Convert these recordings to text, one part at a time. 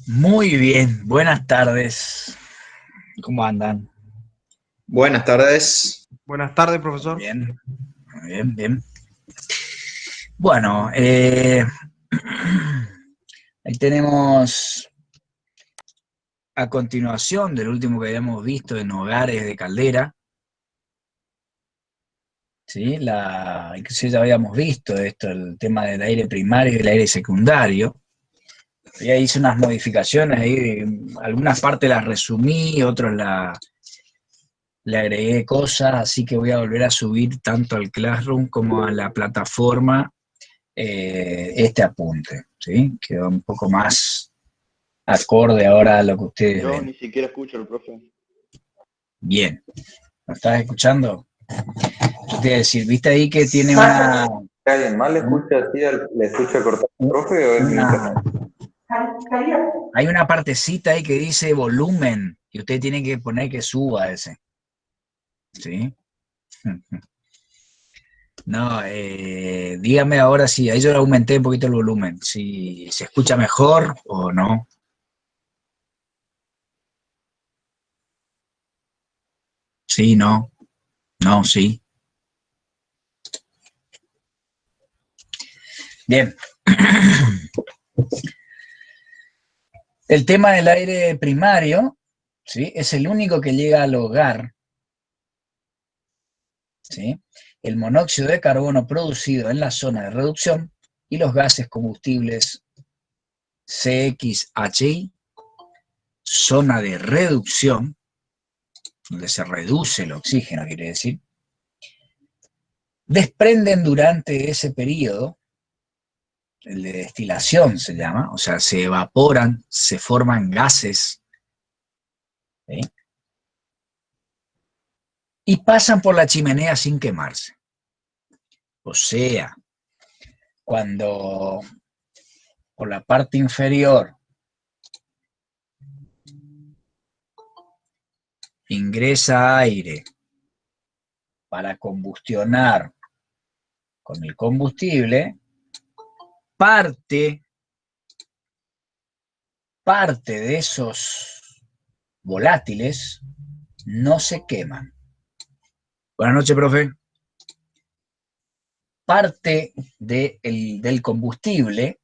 Muy bien, buenas tardes. ¿Cómo andan? Buenas tardes. Buenas tardes, profesor. Bien, bien, bien. Bueno, ahí tenemos a continuación del último que habíamos visto en Hogares de Caldera. ¿Sí? Inclusive ya habíamos visto esto, el tema del aire primario y el aire secundario. Ya hice unas modificaciones ahí, algunas partes las resumí, otras le agregué cosas, así que voy a volver a subir tanto al Classroom como a la plataforma este apunte, ¿sí? Quedó un poco más acorde ahora a lo que ustedes Yo ven. ni siquiera escucho al profe. Bien, ¿me estás escuchando? Yo te iba a decir, ¿viste ahí que tiene una... ¿Alguien más le escucha así, le escucha cortar al profe o es mi internet? Hay una partecita ahí que dice volumen y usted tiene que poner que suba ese, ¿sí? No, dígame ahora si ahí yo le aumenté un poquito el volumen, si se escucha mejor o no. Sí, no, no, sí. Bien. El tema del aire primario, ¿sí? Es el único que llega al hogar, ¿sí? El monóxido de carbono producido en la zona de reducción y los gases combustibles CXHI, zona de reducción, donde se reduce el oxígeno, quiere decir, desprenden durante ese periodo, el de destilación se llama, o sea, se evaporan, se forman gases, ¿sí? Y pasan por la chimenea sin quemarse. O sea, cuando por la parte inferior ingresa aire para combustionar con el combustible, parte de esos volátiles no se queman. Buenas noches, profe. Parte del combustible,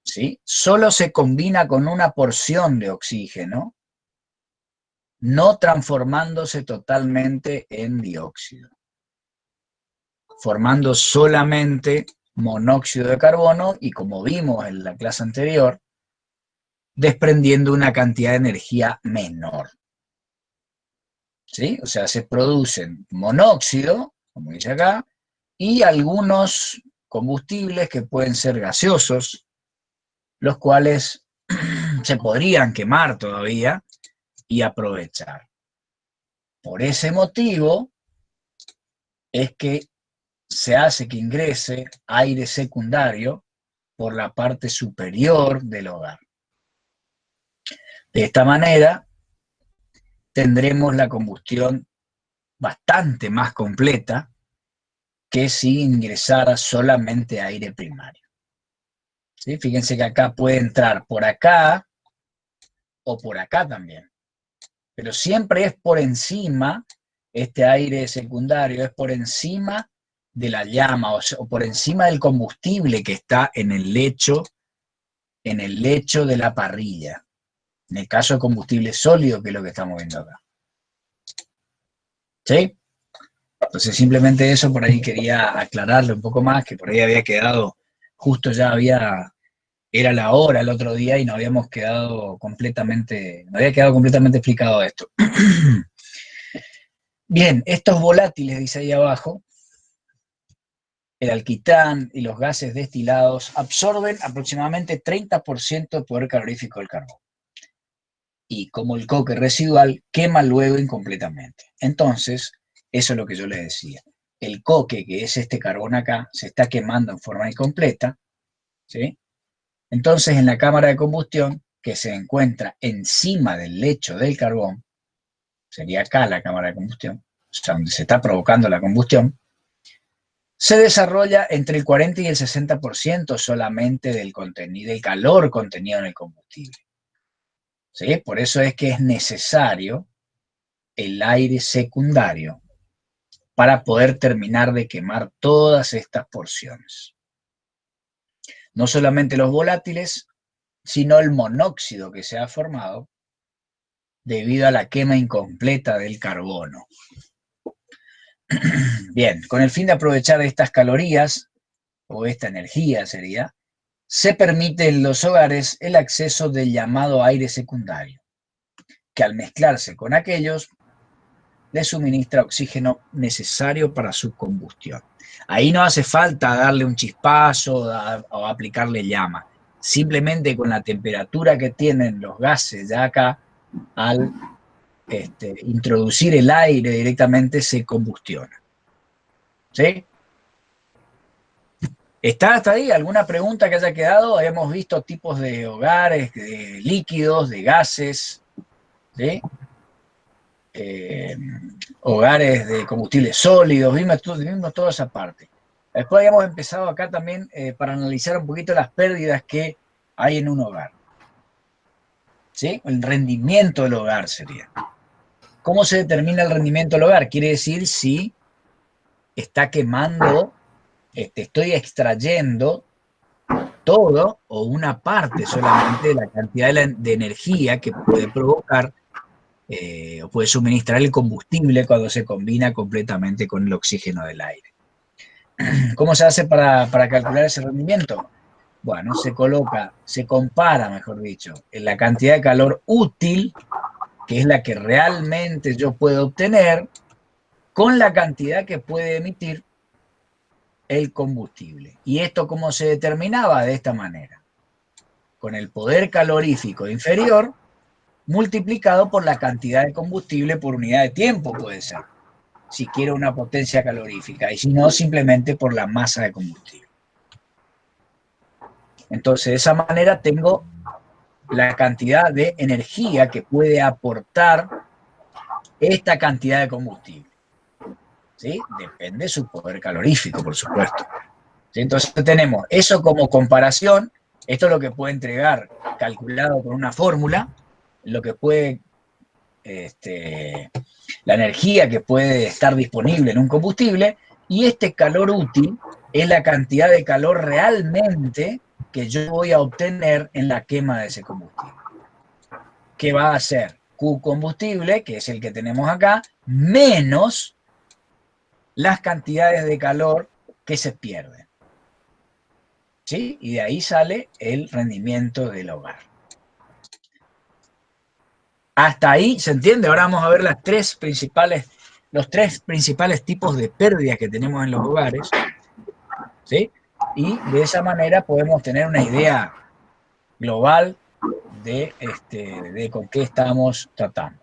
¿sí? Solo se combina con una porción de oxígeno, no transformándose totalmente en dióxido, formando solamente monóxido de carbono y, como vimos en la clase anterior, desprendiendo una cantidad de energía menor. ¿Sí? O sea, se producen monóxido, como dice acá, y algunos combustibles que pueden ser gaseosos, los cuales se podrían quemar todavía y aprovechar. Por ese motivo es que se hace que ingrese aire secundario por la parte superior del hogar. De esta manera tendremos la combustión bastante más completa que si ingresara solamente aire primario. ¿Sí? Fíjense que acá puede entrar por acá o por acá también, pero siempre es por encima, este aire secundario es por encima de la llama o por encima del combustible que está en el lecho de la parrilla. En el caso de combustible sólido, que es lo que estamos viendo acá. ¿Sí? Entonces simplemente eso por ahí quería aclararle un poco más, que por ahí había quedado, justo ya era la hora el otro día y no había quedado completamente explicado esto. Bien, estos volátiles, dice ahí abajo, el alquitrán y los gases destilados absorben aproximadamente 30% del poder calorífico del carbón. Y como el coque residual, quema luego incompletamente. Entonces, eso es lo que yo les decía. El coque, que es este carbón acá, se está quemando en forma incompleta, ¿sí? Entonces, en la cámara de combustión, que se encuentra encima del lecho del carbón, sería acá la cámara de combustión, o sea, donde se está provocando la combustión, se desarrolla entre el 40 y el 60% solamente del contenido, del calor contenido en el combustible. ¿Sí? Por eso es que es necesario el aire secundario para poder terminar de quemar todas estas porciones. No solamente los volátiles, sino el monóxido que se ha formado debido a la quema incompleta del carbono. Bien, con el fin de aprovechar estas calorías, o esta energía sería, se permite en los hogares el acceso del llamado aire secundario, que al mezclarse con aquellos, le suministra oxígeno necesario para su combustión. Ahí no hace falta darle un chispazo o aplicarle llama. Simplemente con la temperatura que tienen los gases ya acá, al introducir el aire directamente se combustiona. ¿Sí? ¿Está hasta ahí? ¿Alguna pregunta que haya quedado? Hemos visto tipos de hogares, de líquidos, de gases, ¿sí? Hogares de combustibles sólidos, vimos toda esa parte. Después habíamos empezado acá también para analizar un poquito las pérdidas que hay en un hogar. ¿Sí? El rendimiento del hogar sería. ¿Cómo se determina el rendimiento del hogar? Quiere decir si está quemando, estoy extrayendo todo o una parte solamente de la cantidad de energía que puede provocar o puede suministrar el combustible cuando se combina completamente con el oxígeno del aire. ¿Cómo se hace para calcular ese rendimiento? Bueno, se compara, mejor dicho, en la cantidad de calor útil, que es la que realmente yo puedo obtener, con la cantidad que puede emitir el combustible. ¿Y esto cómo se determinaba? De esta manera. Con el poder calorífico inferior multiplicado por la cantidad de combustible por unidad de tiempo, puede ser, si quiero una potencia calorífica, y si no, simplemente por la masa de combustible. Entonces, de esa manera tengo la cantidad de energía que puede aportar esta cantidad de combustible. ¿Sí? Depende de su poder calorífico, por supuesto. ¿Sí? Entonces tenemos eso como comparación. Esto es lo que puede entregar calculado con una fórmula, lo que puede, la energía que puede estar disponible en un combustible, y este calor útil es la cantidad de calor realmente que yo voy a obtener en la quema de ese combustible. ¿Qué va a ser? Q combustible, que es el que tenemos acá, menos las cantidades de calor que se pierden. ¿Sí? Y de ahí sale el rendimiento del hogar. Hasta ahí, ¿se entiende? Ahora vamos a ver los tres principales tipos de pérdidas que tenemos en los hogares. ¿Sí? Y de esa manera podemos tener una idea global de con qué estamos tratando.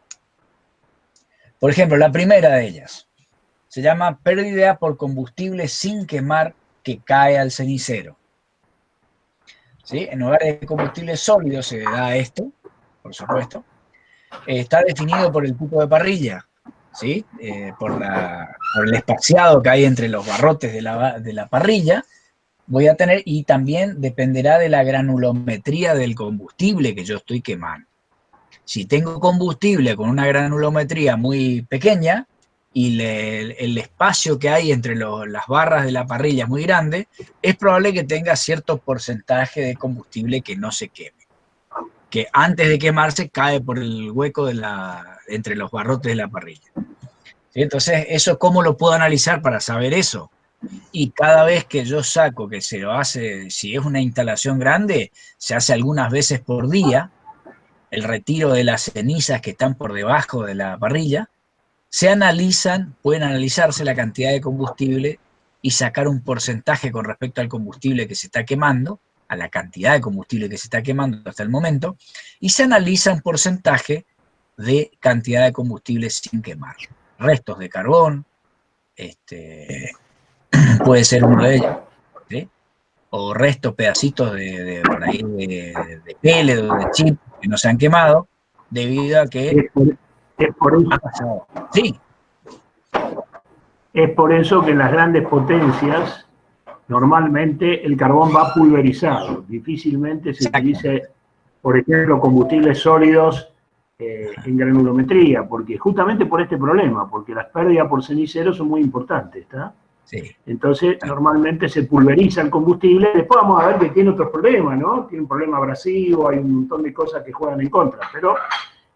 Por ejemplo, la primera de ellas se llama pérdida por combustible sin quemar que cae al cenicero. ¿Sí? En hogares de combustible sólido se da esto, por supuesto. Está definido por el tipo de parrilla, ¿sí? Por el espaciado que hay entre los barrotes de la parrilla. Voy a tener, y también dependerá de la granulometría del combustible que yo estoy quemando. Si tengo combustible con una granulometría muy pequeña y el espacio que hay entre las barras de la parrilla es muy grande, es probable que tenga cierto porcentaje de combustible que no se queme, que antes de quemarse cae por el hueco entre los barrotes de la parrilla. ¿Sí? Entonces, ¿eso cómo lo puedo analizar para saber eso? Y cada vez que yo saco, que se lo hace, si es una instalación grande, se hace algunas veces por día, el retiro de las cenizas que están por debajo de la parrilla, pueden analizarse la cantidad de combustible y sacar un porcentaje con respecto al combustible que se está quemando, a la cantidad de combustible que se está quemando hasta el momento, y se analiza un porcentaje de cantidad de combustible sin quemar. Restos de carbón, puede ser uno de ellos, ¿sí? O restos, pedacitos por ahí de pellet o de chip que no se han quemado, debido a que Es por eso, ha pasado. Sí. Es por eso que en las grandes potencias normalmente el carbón va pulverizado. Difícilmente se utiliza, por ejemplo, combustibles sólidos en granulometría, porque justamente por este problema, porque las pérdidas por cenicero son muy importantes, ¿está? Sí. Entonces, normalmente se pulveriza el combustible. Después vamos a ver que tiene otros problemas, ¿no? Tiene un problema abrasivo, hay un montón de cosas que juegan en contra, pero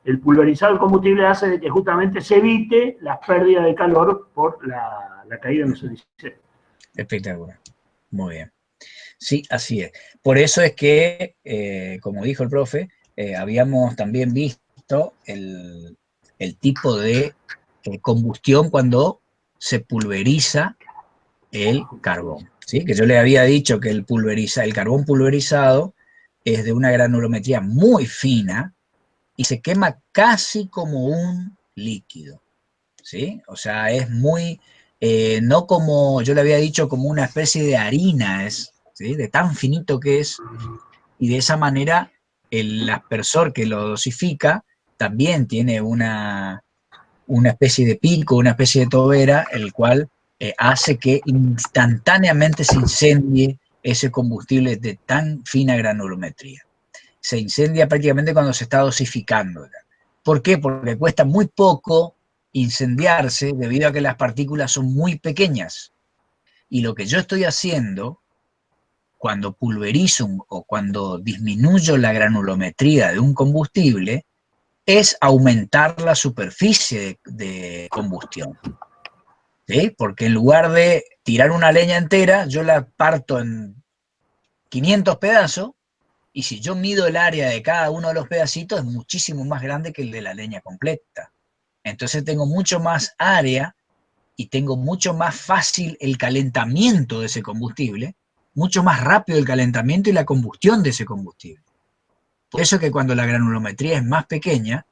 el pulverizado del combustible hace de que justamente se evite las pérdidas de calor por la caída en los ceniceros. Espectacular. Muy bien. Sí, así es. Por eso es que, como dijo el profe, habíamos también visto el tipo de combustión cuando se pulveriza el carbón. ¿Sí? Que yo le había dicho que el carbón pulverizado es de una granulometría muy fina y se quema casi como un líquido. ¿Sí? O sea, es muy, no como yo le había dicho, como una especie de harina, ¿sí? De tan finito que es, y de esa manera el aspersor que lo dosifica también tiene una especie de pico, una especie de tobera, el cual hace que instantáneamente se incendie ese combustible de tan fina granulometría. Se incendia prácticamente cuando se está dosificando. ¿Por qué? Porque cuesta muy poco incendiarse debido a que las partículas son muy pequeñas. Y lo que yo estoy haciendo cuando pulverizo o cuando disminuyo la granulometría de un combustible es aumentar la superficie de combustión. ¿Sí? Porque en lugar de tirar una leña entera, yo la parto en 500 pedazos, y si yo mido el área de cada uno de los pedacitos, es muchísimo más grande que el de la leña completa. Entonces tengo mucho más área y tengo mucho más fácil el calentamiento de ese combustible, mucho más rápido el calentamiento y la combustión de ese combustible. Por eso que cuando la granulometría es más pequeña,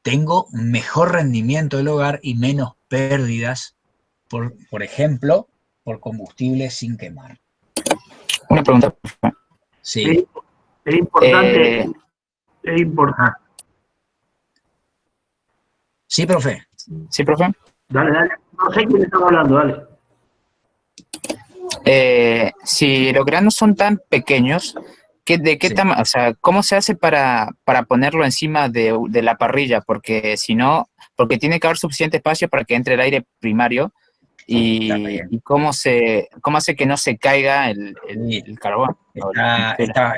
tengo mejor rendimiento del hogar y menos pérdidas, por ejemplo, por combustible sin quemar. Una pregunta. Sí. Es importante. Es importante. Sí, profe. Sí, profe. Dale, dale. No sé quién estaba hablando, dale. Si los granos son tan pequeños, ¿de qué Sí. tamaño? O sea, ¿cómo se hace para ponerlo encima de la parrilla? Porque si no, porque tiene que haber suficiente espacio para que entre el aire primario y cómo hace que no se caiga el carbón.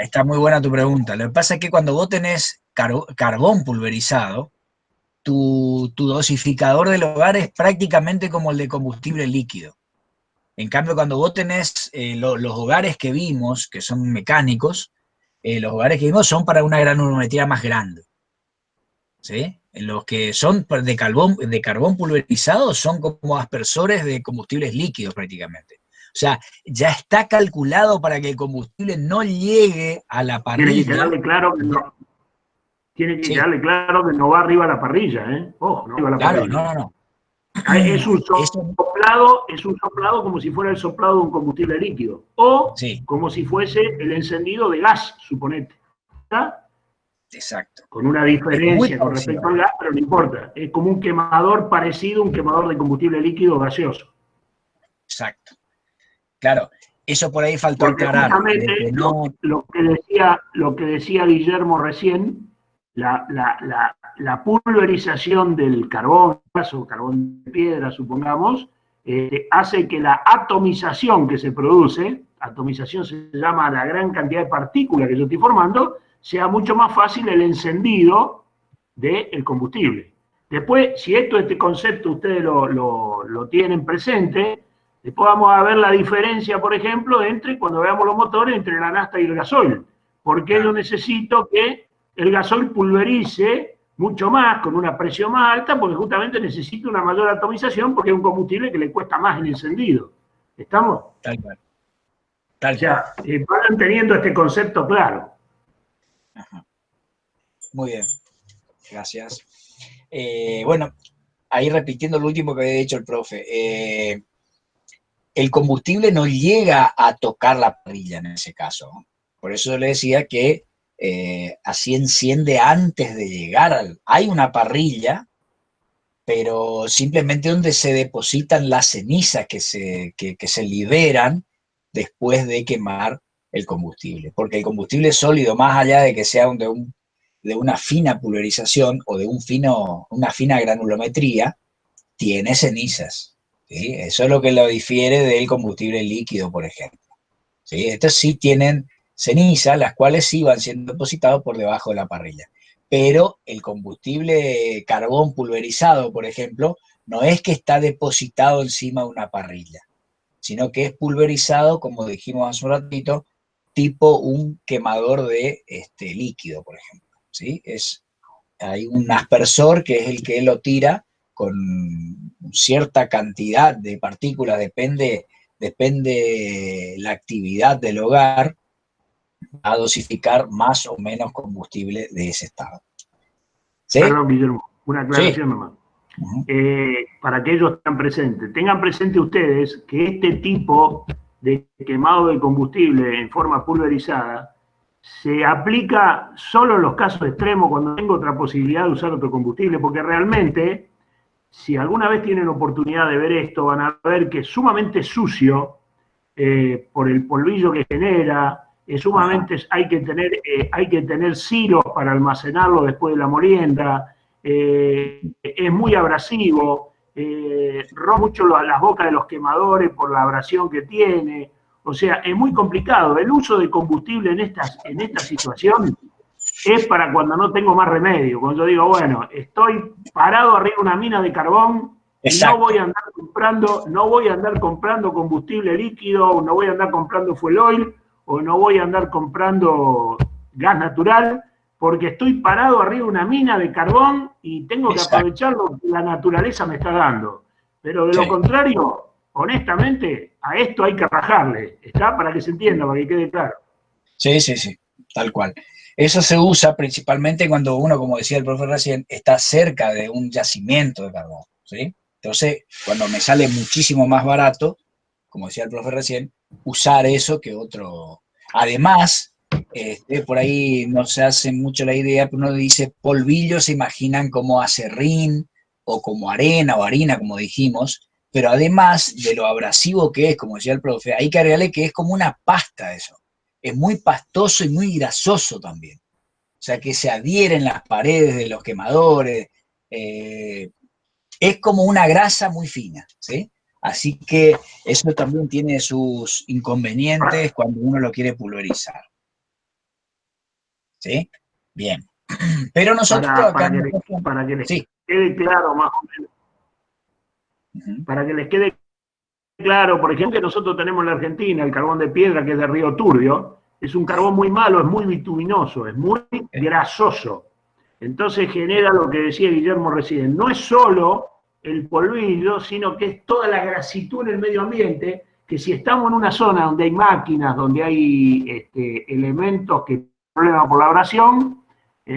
Está muy buena tu pregunta. Lo que pasa es que cuando vos tenés carbón pulverizado, tu dosificador del hogar es prácticamente como el de combustible líquido. En cambio, cuando vos tenés los hogares que vimos, que son mecánicos, los hogares que vimos son para una granulometría más grande. ¿Sí? Los que son de carbón pulverizado son como aspersores de combustibles líquidos prácticamente. O sea, ya está calculado para que el combustible no llegue a la parrilla. Tiene que quedarle claro que no. Tiene que quedarle claro que no va arriba a la parrilla, ¿eh? Ojo, no arriba a la parrilla. No. Es un soplado como si fuera el soplado de un combustible líquido. O como si fuese el encendido de gas, suponete. ¿Está? Exacto. Con una diferencia con respecto al gas, pero no importa. Es como un quemador parecido a un quemador de combustible líquido gaseoso. Exacto. Claro, eso por ahí faltó aclarar. Justamente lo que decía Guillermo recién, la pulverización del carbón, o carbón de piedra, supongamos, hace que la atomización que se produce, atomización se llama a la gran cantidad de partículas que yo estoy formando, sea mucho más fácil el encendido del combustible. Después, si este concepto ustedes lo tienen presente, después vamos a ver la diferencia, por ejemplo, entre cuando veamos los motores, entre la nafta y el gasoil. Porque yo necesito que el gasoil pulverice mucho más, con una presión más alta, porque justamente necesito una mayor atomización, porque es un combustible que le cuesta más el encendido. ¿Estamos? Tal cual. O sea, vayan teniendo este concepto claro. Ajá. Muy bien. Gracias. Bueno, ahí repitiendo lo último que había dicho el profe. El combustible no llega a tocar la parrilla en ese caso. Por eso yo le decía que así enciende antes de llegar hay una parrilla, pero simplemente donde se depositan las cenizas que se liberan después de quemar el combustible. Porque el combustible sólido, más allá de que sea de una fina pulverización o de una fina granulometría, tiene cenizas. ¿Sí? Eso es lo que lo difiere del combustible líquido, por ejemplo. ¿Sí? Estos sí tienen cenizas, las cuales sí van siendo depositados por debajo de la parrilla. Pero el combustible carbón pulverizado, por ejemplo, no es que está depositado encima de una parrilla, sino que es pulverizado, como dijimos hace un ratito, tipo un quemador de líquido, por ejemplo. ¿Sí? Hay un aspersor que es el que lo tira con cierta cantidad de partículas, depende la actividad del hogar, a dosificar más o menos combustible de ese estado. ¿Sí? Perdón, Guillermo, una Sí. aclaración nomás. Para que ellos estén presentes. Tengan presente ustedes que este tipo de quemado de combustible en forma pulverizada se aplica solo en los casos extremos cuando tengo otra posibilidad de usar otro combustible, porque realmente, si alguna vez tienen oportunidad de ver esto, van a ver que es sumamente sucio por el polvillo que genera, sumamente hay que tener silos para almacenarlo después de la molienda, es muy abrasivo, rompe mucho las bocas de los quemadores por la abrasión que tiene. O sea, es muy complicado. El uso de combustible en esta situación es para cuando no tengo más remedio. Cuando yo digo, bueno, estoy parado arriba de una mina de carbón y no voy a andar comprando combustible líquido, no voy a andar comprando fuel oil, o no voy a andar comprando gas natural, porque estoy parado arriba de una mina de carbón y tengo que aprovechar lo que la naturaleza me está dando. Pero de lo contrario, honestamente, a esto hay que rajarle, ¿está? Para que se entienda, para que quede claro. Sí, tal cual. Eso se usa principalmente cuando uno, como decía el profe recién, está cerca de un yacimiento de carbón, ¿sí? Entonces, cuando me sale muchísimo más barato, como decía el profe recién, usar eso que otro. Además, por ahí no se hace mucho la idea, pero uno dice polvillo, se imaginan como acerrín o como arena o harina, como dijimos, pero además de lo abrasivo que es, como decía el profe, hay que agregarle que es como una pasta eso. Es muy pastoso y muy grasoso también. O sea, que se adhiere en las paredes de los quemadores. Es como una grasa muy fina, ¿sí? Así que eso también tiene sus inconvenientes cuando uno lo quiere pulverizar. ¿Sí? Bien. Pero nosotros acá... Para que les sí. quede claro más o menos. Para que les quede claro, por ejemplo, que nosotros tenemos en la Argentina el carbón de piedra, que es de Río Turbio, es un carbón muy malo, es muy bituminoso, es muy grasoso. Entonces genera lo que decía Guillermo recién, no es solo el polvillo, sino que es toda la grasitud en el medio ambiente, que si estamos en una zona donde hay máquinas, donde hay elementos que probleman por la abrasión,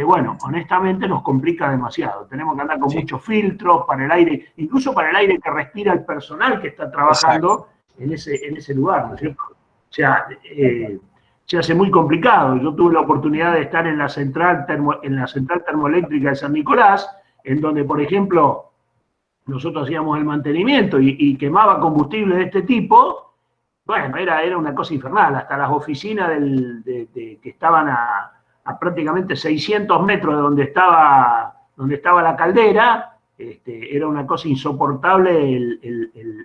bueno, honestamente nos complica demasiado. Tenemos que andar con muchos filtros para el aire, incluso para el aire que respira el personal que está trabajando en ese lugar, ¿no es cierto? O sea, se hace muy complicado. Yo tuve la oportunidad de estar en la central termoeléctrica de San Nicolás, en donde, por ejemplo, nosotros hacíamos el mantenimiento y quemaba combustible de este tipo. Bueno, era una cosa infernal. Hasta las oficinas que estaban a prácticamente 600 metros de donde estaba la caldera, era una cosa insoportable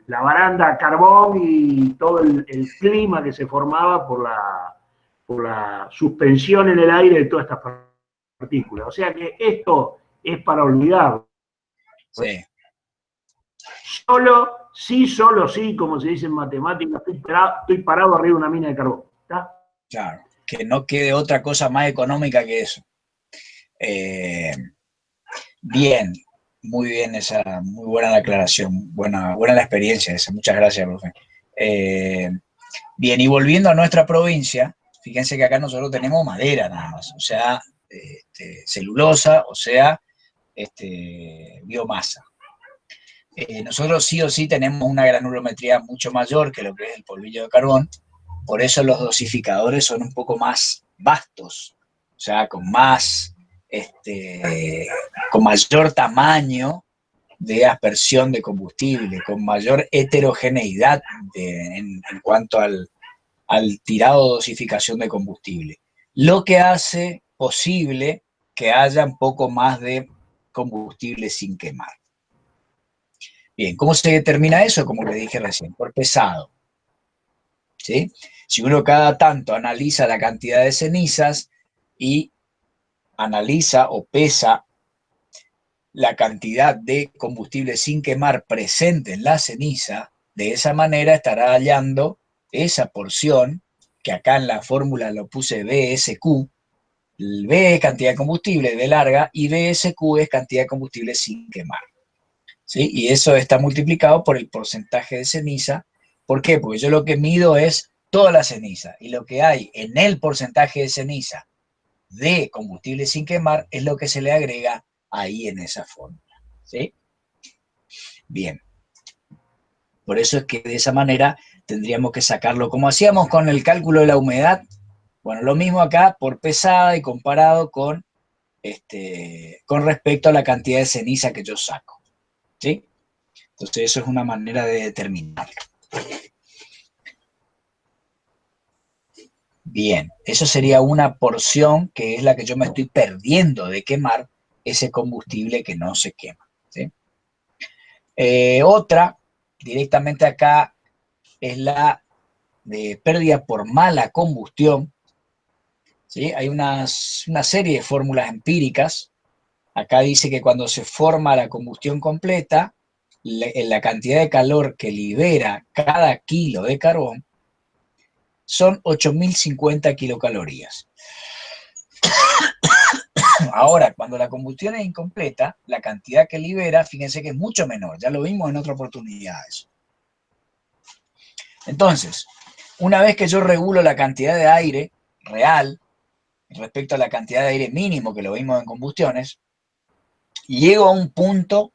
la baranda a carbón y todo el clima que se formaba por la suspensión en el aire de todas estas partículas. O sea que esto es para olvidarlo. Sí. Solo sí, como se dice en matemáticas, estoy parado arriba de una mina de carbón. ¿Está? Claro, que no quede otra cosa más económica que eso. Bien, muy bien esa, muy buena la aclaración, buena la experiencia esa, muchas gracias, profe. Bien, y volviendo a nuestra provincia, fíjense que acá nosotros tenemos madera nada más, o sea, celulosa, o sea, biomasa. Nosotros sí o sí tenemos una granulometría mucho mayor que lo que es el polvillo de carbón, por eso los dosificadores son un poco más vastos, o sea, con mayor tamaño de aspersión de combustible, con mayor heterogeneidad en cuanto al tirado o dosificación de combustible, lo que hace posible que haya un poco más de combustible sin quemar. Bien, ¿cómo se determina eso? Como le dije recién, por pesado. ¿Sí? Si uno cada tanto analiza la cantidad de cenizas y analiza o pesa la cantidad de combustible sin quemar presente en la ceniza, de esa manera estará hallando esa porción, que acá en la fórmula lo puse BSQ, B es cantidad de combustible, B larga, y BSQ es cantidad de combustible sin quemar. ¿Sí? Y eso está multiplicado por el porcentaje de ceniza. ¿Por qué? Porque yo lo que mido es toda la ceniza, y lo que hay en el porcentaje de ceniza de combustible sin quemar es lo que se le agrega ahí en esa fórmula. ¿Sí? Bien. Por eso es que de esa manera tendríamos que sacarlo, como hacíamos con el cálculo de la humedad. Bueno, lo mismo acá por pesada y comparado con respecto a la cantidad de ceniza que yo saco. ¿Sí? Entonces eso es una manera de determinarlo. Bien, eso sería una porción que es la que yo me estoy perdiendo de quemar, ese combustible que no se quema. ¿Sí? Otra, directamente acá, es la de pérdida por mala combustión. ¿Sí? Hay una serie de fórmulas empíricas. Acá dice que cuando se forma la combustión completa, la cantidad de calor que libera cada kilo de carbón son 8.050 kilocalorías. Ahora, cuando la combustión es incompleta, la cantidad que libera, fíjense que es mucho menor. Ya lo vimos en otra oportunidad eso. Entonces, una vez que yo regulo la cantidad de aire real respecto a la cantidad de aire mínimo que lo vimos en combustiones, llego a un punto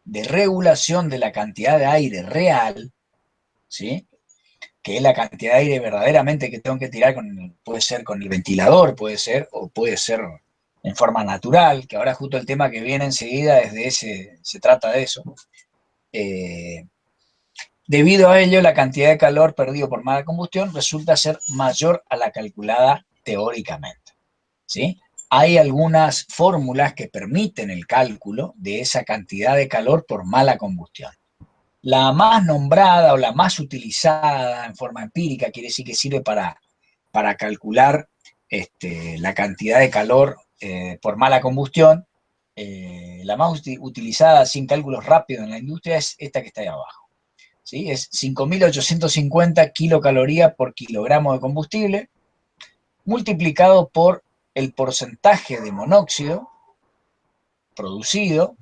de regulación de la cantidad de aire real, ¿sí? Que es la cantidad de aire verdaderamente que tengo que tirar, puede ser con el ventilador, puede ser, o puede ser en forma natural, que ahora justo el tema que viene enseguida se trata de eso. Debido a ello, la cantidad de calor perdido por mala combustión resulta ser mayor a la calculada teóricamente, ¿sí? Hay algunas fórmulas que permiten el cálculo de esa cantidad de calor por mala combustión. La más nombrada o la más utilizada en forma empírica, quiere decir que sirve para calcular la cantidad de calor por mala combustión. La más utilizada sin cálculos rápidos en la industria es esta que está ahí abajo. ¿Sí? Es 5.850 kilocalorías por kilogramo de combustible, multiplicado por el porcentaje de monóxido producido,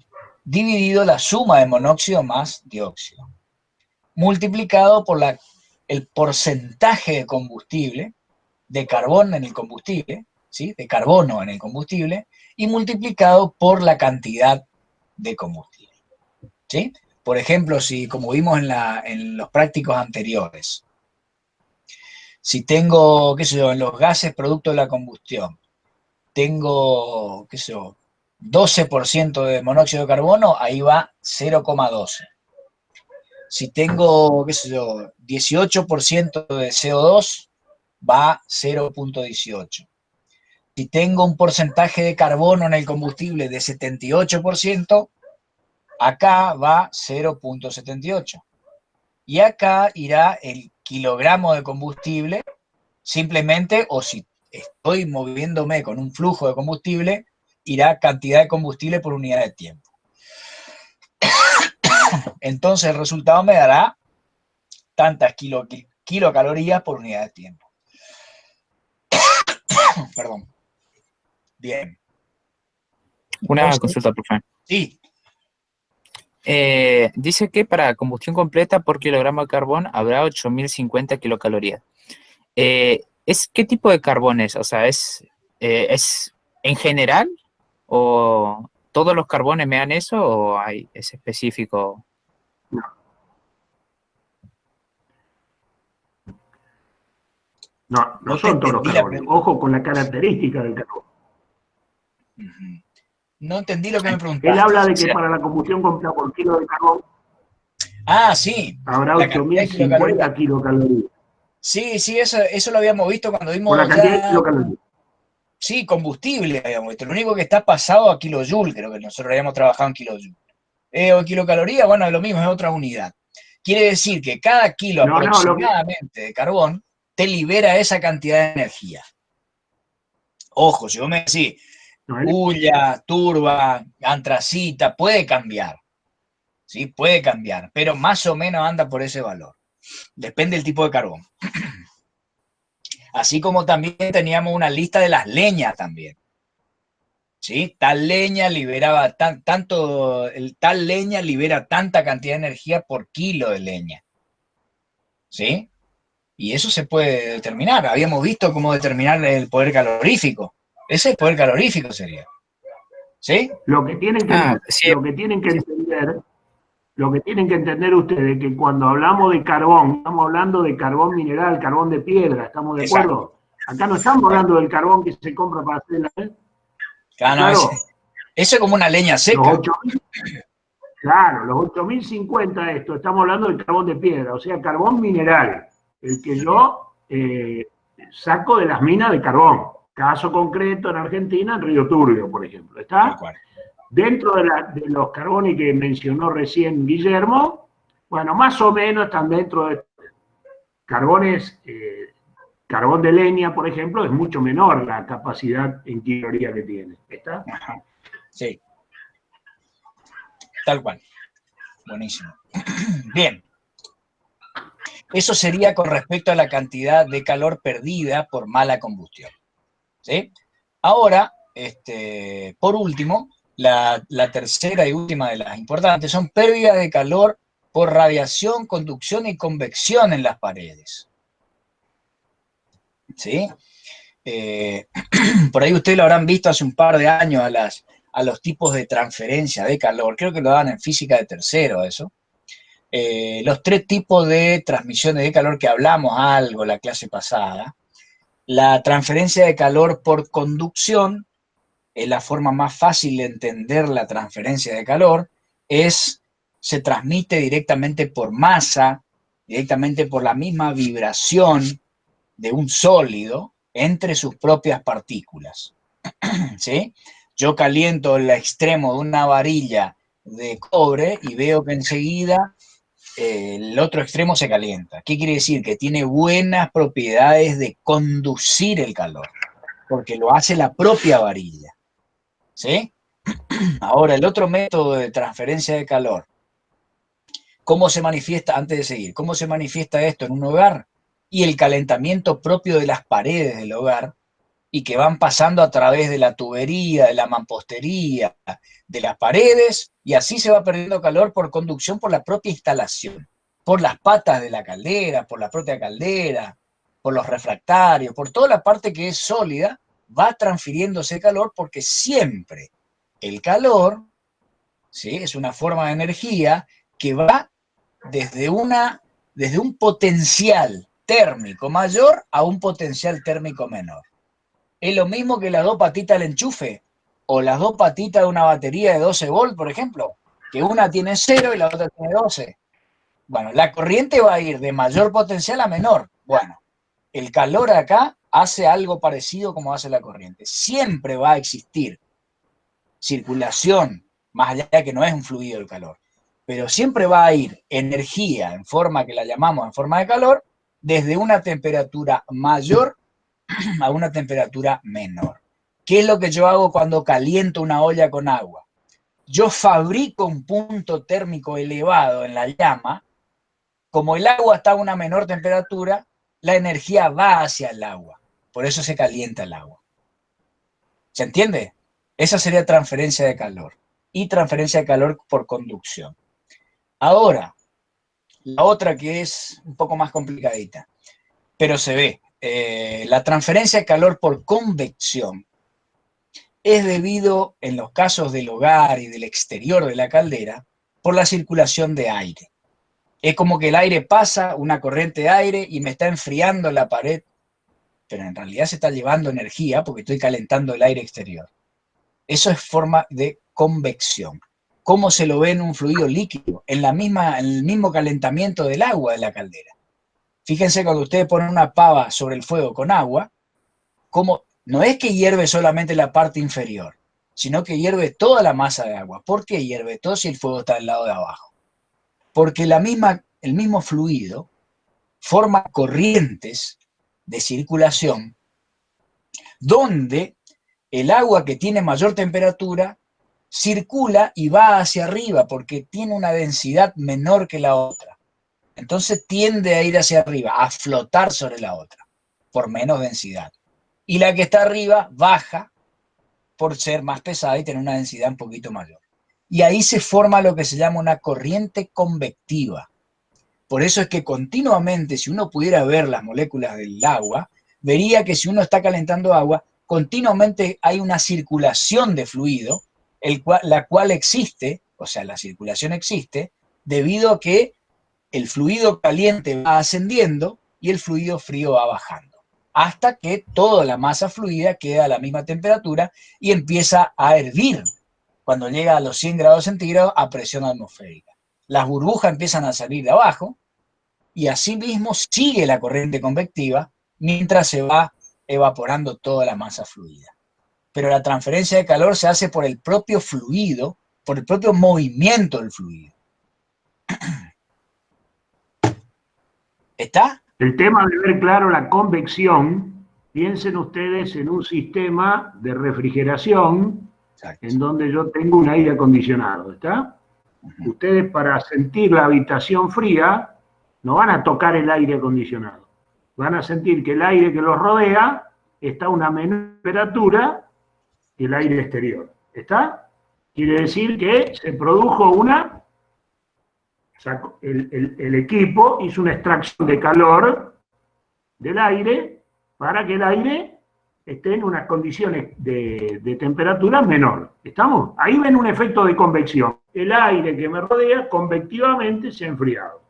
dividido la suma de monóxido más dióxido, multiplicado por el porcentaje de combustible, de carbón en el combustible, ¿sí? De carbono en el combustible, y multiplicado por la cantidad de combustible. ¿Sí? Por ejemplo, si como vimos en los prácticos anteriores, si tengo, qué sé yo, en los gases producto de la combustión, tengo, qué sé yo, 12% de monóxido de carbono, ahí va 0,12. Si tengo, qué sé yo, 18% de CO2, va 0,18. Si tengo un porcentaje de carbono en el combustible de 78%, acá va 0,78. Y acá irá el kilogramo de combustible, simplemente, o si estoy moviéndome con un flujo de combustible, irá cantidad de combustible por unidad de tiempo. Entonces el resultado me dará tantas kilocalorías por unidad de tiempo. Perdón. Bien. Una Entonces, consulta, profe. sí. Dice que para combustión completa por kilogramo de carbón habrá 8.050 kilocalorías. ¿Qué tipo de carbón es? O sea, ¿es en general o todos los carbones me dan eso o es específico? No No te son todos los entendí la carbones. pregunta. Ojo con la característica del carbón. No entendí lo que me Él preguntaste. habla de O que sea, para la combustión completa por kilo de carbón sí, habrá la cantidad de kilocalorías. 8.050 kilocalorías. Sí, sí, eso lo habíamos visto cuando Por la vimos cantidad de ya, kilocalorías. sí, combustible habíamos visto. Lo único que está pasado a kilojoule, creo que nosotros habíamos trabajado en kilojoule. O kilocaloría, bueno, es lo mismo, es otra unidad. Quiere decir que cada kilo No, no, aproximadamente de carbón te libera esa cantidad de energía. Ojo, si vos me decís, no, hulla, turba, antracita, puede cambiar, ¿sí? Puede cambiar, pero más o menos anda por ese valor. Depende del tipo de carbón. Así como también teníamos una lista de las leñas también. ¿Sí? Tal leña liberaba tal leña libera tanta cantidad de energía por kilo de leña. ¿Sí? Y eso se puede determinar. Habíamos visto cómo determinar el poder calorífico. Ese es el poder calorífico sería. ¿Sí? lo que tienen que, Sí, lo que tienen que sí. entender, lo que tienen que entender ustedes, que cuando hablamos de carbón, estamos hablando de carbón mineral, carbón de piedra, ¿estamos de Exacto. acuerdo? Acá no estamos hablando del carbón que se compra para hacer la... Claro, no, Claro, eso es como una leña los seca. 8.000, claro, los 8.050 esto, estamos hablando del carbón de piedra, o sea, carbón mineral, el que yo saco de las minas de carbón. Caso concreto en Argentina, en Río Turbio, por ejemplo. Tal ¿Está? cual. Dentro de los carbones que mencionó recién Guillermo, bueno, más o menos están dentro de carbones, carbón de leña, por ejemplo, es mucho menor la capacidad en caloría que tiene. ¿Está? Ajá. Sí. Tal cual. Buenísimo. Bien. Eso sería con respecto a la cantidad de calor perdida por mala combustión. ¿Sí? Ahora, por último, la tercera y última de las importantes son pérdidas de calor por radiación, conducción y convección en las paredes. ¿Sí? Por ahí ustedes lo habrán visto hace un par de años a los tipos de transferencia de calor. Creo que lo daban en física de tercero eso. Los tres tipos de transmisiones de calor que hablamos algo la clase pasada. La transferencia de calor por conducción es la forma más fácil de entender la transferencia de calor, se transmite directamente por masa, directamente por la misma vibración de un sólido entre sus propias partículas. ¿Sí? Yo caliento el extremo de una varilla de cobre y veo que enseguida el otro extremo se calienta. ¿Qué quiere decir? Que tiene buenas propiedades de conducir el calor, porque lo hace la propia varilla. ¿Sí? Ahora, el otro método de transferencia de calor, ¿cómo se manifiesta, antes de seguir, cómo se manifiesta esto en un hogar? Y el calentamiento propio de las paredes del hogar y que van pasando a través de la tubería, de la mampostería, de las paredes, y así se va perdiendo calor por conducción por la propia instalación, por las patas de la caldera, por la propia caldera, por los refractarios, por toda la parte que es sólida, va transfiriéndose calor porque siempre el calor, ¿sí? Es una forma de energía que va desde, desde un potencial térmico mayor a un potencial térmico menor. Es lo mismo que las dos patitas del enchufe o las dos patitas de una batería de 12 volts, por ejemplo, que una tiene 0 y la otra tiene 12. Bueno, la corriente va a ir de mayor potencial a menor. Bueno, el calor acá hace algo parecido como hace la corriente. Siempre va a existir circulación, más allá de que no es un fluido el calor, pero siempre va a ir energía en forma que la llamamos en forma de calor, desde una temperatura mayor a una temperatura menor. ¿Qué es lo que yo hago cuando caliento una olla con agua? Yo fabrico un punto térmico elevado en la llama. Como el agua está a una menor temperatura, la energía va hacia el agua. Por eso se calienta el agua. ¿Se entiende? Esa sería transferencia de calor. Y transferencia de calor por conducción. Ahora, la otra que es un poco más complicadita, pero se ve. La transferencia de calor por convección es debido, en los casos del hogar y del exterior de la caldera, por la circulación de aire. Es como que el aire pasa, una corriente de aire, y me está enfriando la pared, pero en realidad se está llevando energía porque estoy calentando el aire exterior. Eso es forma de convección. ¿Cómo se lo ve en un fluido líquido? En el mismo calentamiento del agua de la caldera. Fíjense cuando ustedes ponen una pava sobre el fuego con agua, como no es que hierve solamente la parte inferior, sino que hierve toda la masa de agua. ¿Por qué hierve todo si el fuego está del lado de abajo? Porque el mismo fluido forma corrientes de circulación donde el agua que tiene mayor temperatura circula y va hacia arriba porque tiene una densidad menor que la otra. Entonces tiende a ir hacia arriba, a flotar sobre la otra, por menos densidad. Y la que está arriba baja por ser más pesada y tener una densidad un poquito mayor. Y ahí se forma lo que se llama una corriente convectiva. Por eso es que continuamente, si uno pudiera ver las moléculas del agua, vería que si uno está calentando agua, continuamente hay una circulación de fluido, la cual existe, o sea, la circulación existe, debido a que el fluido caliente va ascendiendo y el fluido frío va bajando, hasta que toda la masa fluida queda a la misma temperatura y empieza a hervir cuando llega a los 100 grados centígrados a presión atmosférica. Las burbujas empiezan a salir de abajo y asimismo sigue la corriente convectiva mientras se va evaporando toda la masa fluida. Pero la transferencia de calor se hace por el propio fluido, por el propio movimiento del fluido. ¿Está? El tema de ver claro la convección, piensen ustedes en un sistema de refrigeración. Exacto. En donde yo tengo un aire acondicionado, ¿está? Ustedes para sentir la habitación fría no van a tocar el aire acondicionado, van a sentir que el aire que los rodea está a una menor temperatura que el aire exterior, ¿está? Quiere decir que se produjo el equipo hizo una extracción de calor del aire para que el aire esté en unas condiciones de temperatura menor. ¿Estamos? Ahí ven un efecto de convección. El aire que me rodea convectivamente se ha enfriado.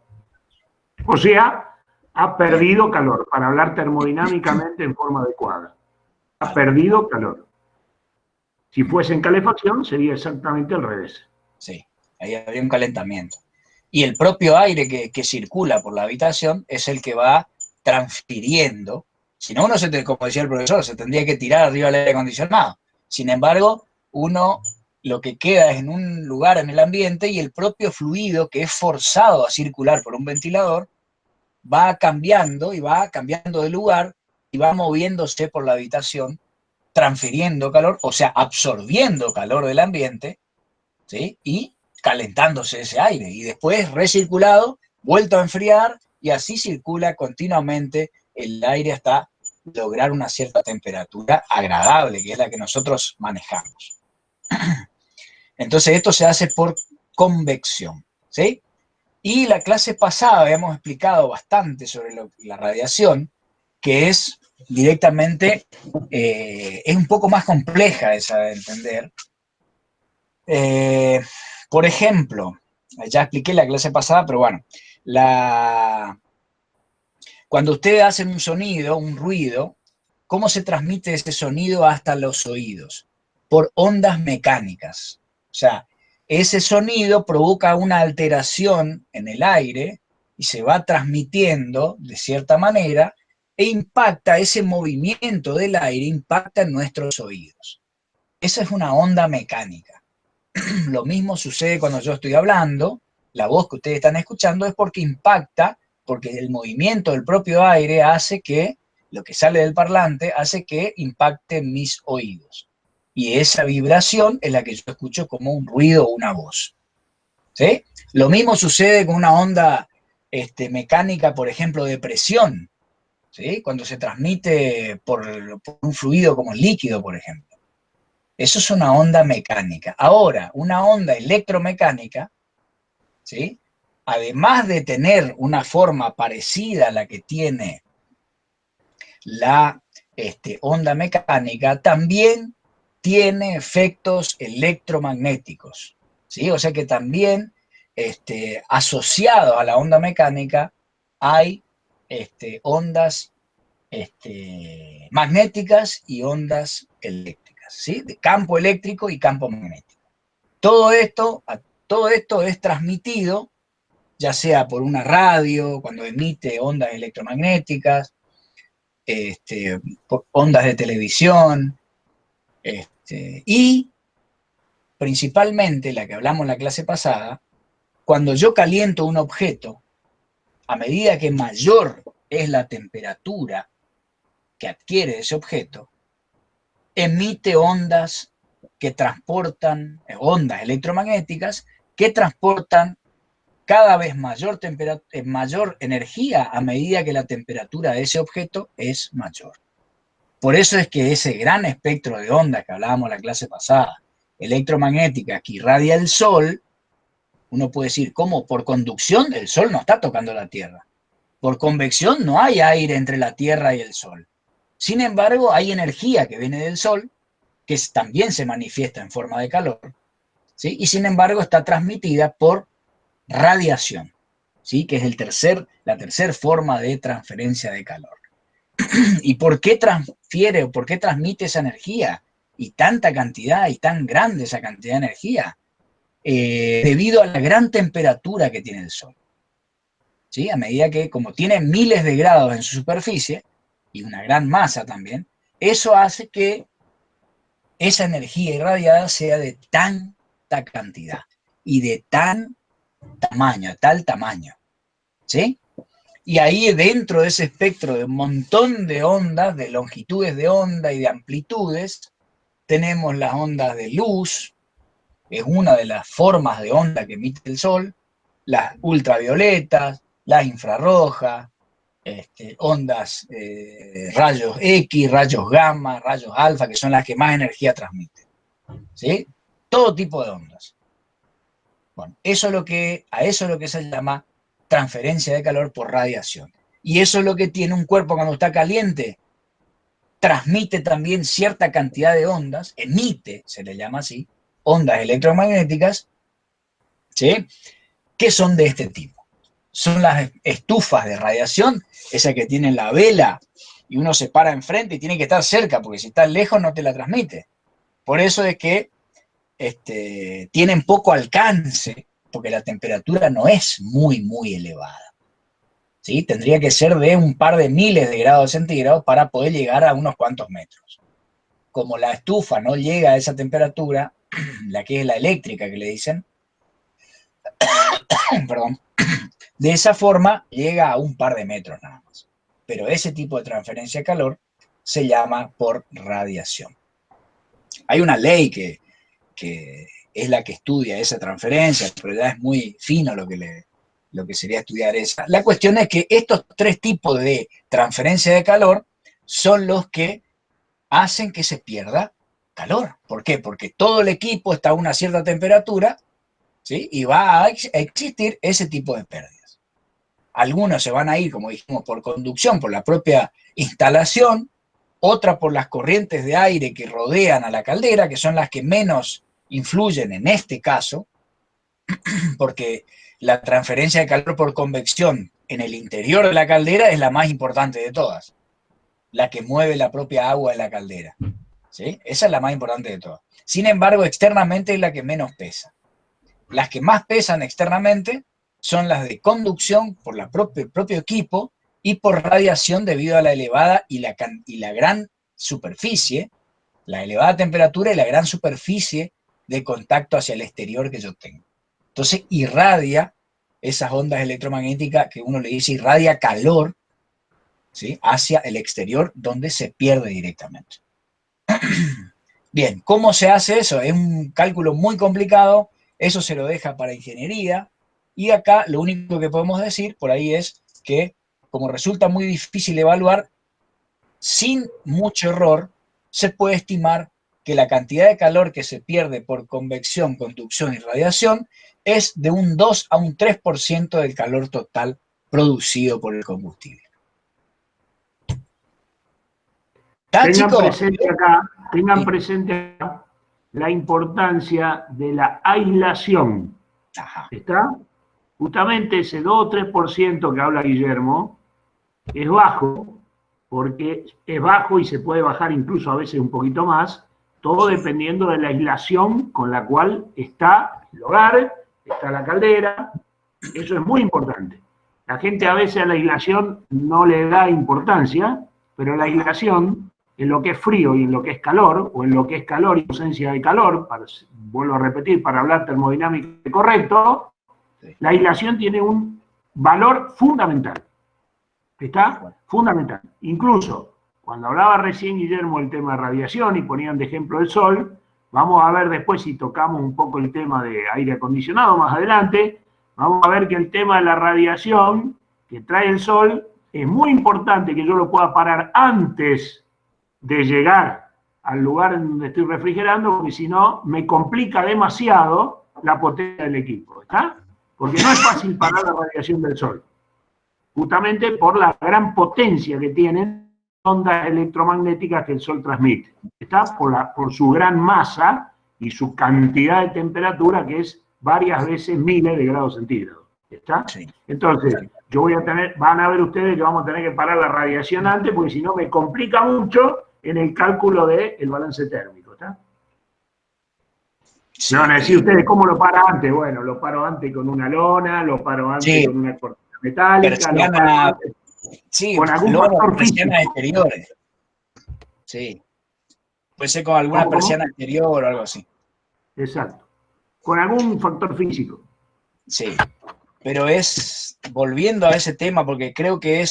O sea, ha perdido calor, para hablar termodinámicamente en forma adecuada. Ha perdido calor. Si fuese en calefacción, sería exactamente al revés. Sí, ahí habría un calentamiento. Y el propio aire que circula por la habitación es el que va transfiriendo. Si no, como decía el profesor, se tendría que tirar arriba del aire acondicionado. Sin embargo, lo que queda es en un lugar en el ambiente y el propio fluido que es forzado a circular por un ventilador va cambiando y va cambiando de lugar y va moviéndose por la habitación, transfiriendo calor, o sea, absorbiendo calor del ambiente, ¿sí? Y calentándose ese aire. Y después recirculado, vuelto a enfriar y así circula continuamente el aire hasta lograr una cierta temperatura agradable, que es la que nosotros manejamos. Entonces esto se hace por convección, ¿sí? Y la clase pasada habíamos explicado bastante sobre la radiación, que es directamente, es un poco más compleja esa de entender. Por ejemplo, ya expliqué la clase pasada, pero bueno, cuando ustedes hacen un sonido, un ruido, ¿cómo se transmite ese sonido hasta los oídos? Por ondas mecánicas. O sea, ese sonido provoca una alteración en el aire y se va transmitiendo de cierta manera e impacta, ese movimiento del aire impacta en nuestros oídos. Esa es una onda mecánica. Lo mismo sucede cuando yo estoy hablando, la voz que ustedes están escuchando es porque impacta, porque el movimiento del propio aire hace que, lo que sale del parlante, hace que impacte en mis oídos. Y esa vibración es la que yo escucho como un ruido o una voz. ¿Sí? Lo mismo sucede con una onda mecánica, por ejemplo, de presión, ¿sí? Cuando se transmite por un fluido como el líquido, por ejemplo. Eso es una onda mecánica. Ahora, una onda electromecánica, ¿sí? Además de tener una forma parecida a la que tiene la onda mecánica, también tiene efectos electromagnéticos, ¿sí? O sea que también asociado a la onda mecánica hay ondas magnéticas y ondas eléctricas. magnéticas, ¿sí? De campo eléctrico y campo magnético. Todo esto es transmitido, ya sea por una radio, cuando emite ondas electromagnéticas, por ondas de televisión, y principalmente, la que hablamos en la clase pasada, cuando yo caliento un objeto, a medida que mayor es la temperatura que adquiere ese objeto, emite ondas que transportan, ondas electromagnéticas, que transportan cada vez mayor energía a medida que la temperatura de ese objeto es mayor. Por eso es que ese gran espectro de ondas que hablábamos en la clase pasada, electromagnética, que irradia el Sol, uno puede decir, ¿cómo? Por conducción el Sol no está tocando la Tierra. Por convección no hay aire entre la Tierra y el Sol. Sin embargo, hay energía que viene del Sol, que también se manifiesta en forma de calor, ¿sí? Y sin embargo está transmitida por radiación, ¿sí? Que es la tercera forma de transferencia de calor. ¿Y por qué transfiere o por qué transmite esa energía? Y tanta cantidad y tan grande esa cantidad de energía, debido a la gran temperatura que tiene el Sol. ¿Sí? A medida que, como tiene miles de grados en su superficie, y una gran masa también, eso hace que esa energía irradiada sea de tanta cantidad y de tal tamaño, ¿sí? Y ahí dentro de ese espectro de un montón de ondas, de longitudes de onda y de amplitudes, tenemos las ondas de luz, es una de las formas de onda que emite el Sol, las ultravioletas, las infrarrojas, ondas, rayos X, rayos gamma, rayos alfa, que son las que más energía transmiten, ¿sí? Todo tipo de ondas. Bueno, a eso es lo que se llama transferencia de calor por radiación. Y eso es lo que tiene un cuerpo cuando está caliente. Transmite también cierta cantidad de ondas, emite, se le llama así, ondas electromagnéticas, ¿sí? Que son de este tipo. Son las estufas de radiación, esa que tiene la vela y uno se para enfrente y tiene que estar cerca, porque si estás lejos no te la transmite. Por eso es que tienen poco alcance, porque la temperatura no es muy elevada, ¿sí? Tendría que ser de un par de miles de grados centígrados para poder llegar a unos cuantos metros. Como la estufa no llega a esa temperatura, la que es la eléctrica que le dicen, perdón, de esa forma llega a un par de metros nada más. Pero ese tipo de transferencia de calor se llama por radiación. Hay una ley que es la que estudia esa transferencia, pero ya es muy fino lo que sería estudiar esa. La cuestión es que estos tres tipos de transferencia de calor son los que hacen que se pierda calor. ¿Por qué? Porque todo el equipo está a una cierta temperatura, ¿sí? Y va a existir ese tipo de pérdidas. Algunos se van a ir, como dijimos, por conducción, por la propia instalación, otra por las corrientes de aire que rodean a la caldera, que son las que menos influyen en este caso, porque la transferencia de calor por convección en el interior de la caldera es la más importante de todas, la que mueve la propia agua de la caldera, ¿sí? Esa es la más importante de todas. Sin embargo, externamente es la que menos pesa. Las que más pesan externamente son las de conducción por el propio equipo y por radiación debido a la elevada y la gran superficie, la elevada temperatura y la gran superficie de contacto hacia el exterior que yo tengo. Entonces irradia esas ondas electromagnéticas que uno le dice irradia calor, ¿sí? Hacia el exterior donde se pierde directamente. Bien, ¿cómo se hace eso? Es un cálculo muy complicado, eso se lo deja para ingeniería, y acá lo único que podemos decir por ahí es que, como resulta muy difícil evaluar, sin mucho error, se puede estimar que la cantidad de calor que se pierde por convección, conducción y radiación es de un 2 a un 3% del calor total producido por el combustible. Tengan presente acá la importancia de la aislación. Ajá. ¿Está? Justamente ese 2 o 3% que habla Guillermo es bajo, porque es bajo y se puede bajar incluso a veces un poquito más, todo dependiendo de la aislación con la cual está el hogar, está la caldera. Eso es muy importante. La gente a veces a la aislación no le da importancia, pero la aislación en lo que es frío y en lo que es calor, o en lo que es calor y ausencia de calor, vuelvo a repetir, para hablar termodinámico correcto, la aislación tiene un valor fundamental. ¿Está? Fundamental. Incluso, cuando hablaba recién Guillermo del tema de radiación y ponían de ejemplo el sol, vamos a ver después si tocamos un poco el tema de aire acondicionado más adelante, vamos a ver que el tema de la radiación que trae el sol es muy importante que yo lo pueda parar antes de llegar al lugar en donde estoy refrigerando, porque si no me complica demasiado la potencia del equipo, ¿está? Porque no es fácil parar la radiación del sol, justamente por la gran potencia que tienen ondas electromagnéticas que el sol transmite, ¿está? Por su gran masa y su cantidad de temperatura, que es varias veces miles de grados centígrados, ¿está? Sí. Entonces, van a ver ustedes que vamos a tener que parar la radiación antes, porque si no me complica mucho en el cálculo del balance térmico, ¿está? Sí. Me van a decir ustedes, ¿cómo lo para antes? Bueno, lo paro antes con una lona, lo paro antes con una cortina metálica, con algún factor físico. Exteriores. Sí. Puede ser con alguna persiana exterior o algo así. Exacto. Con algún factor físico. Sí. Pero volviendo a ese tema, porque creo que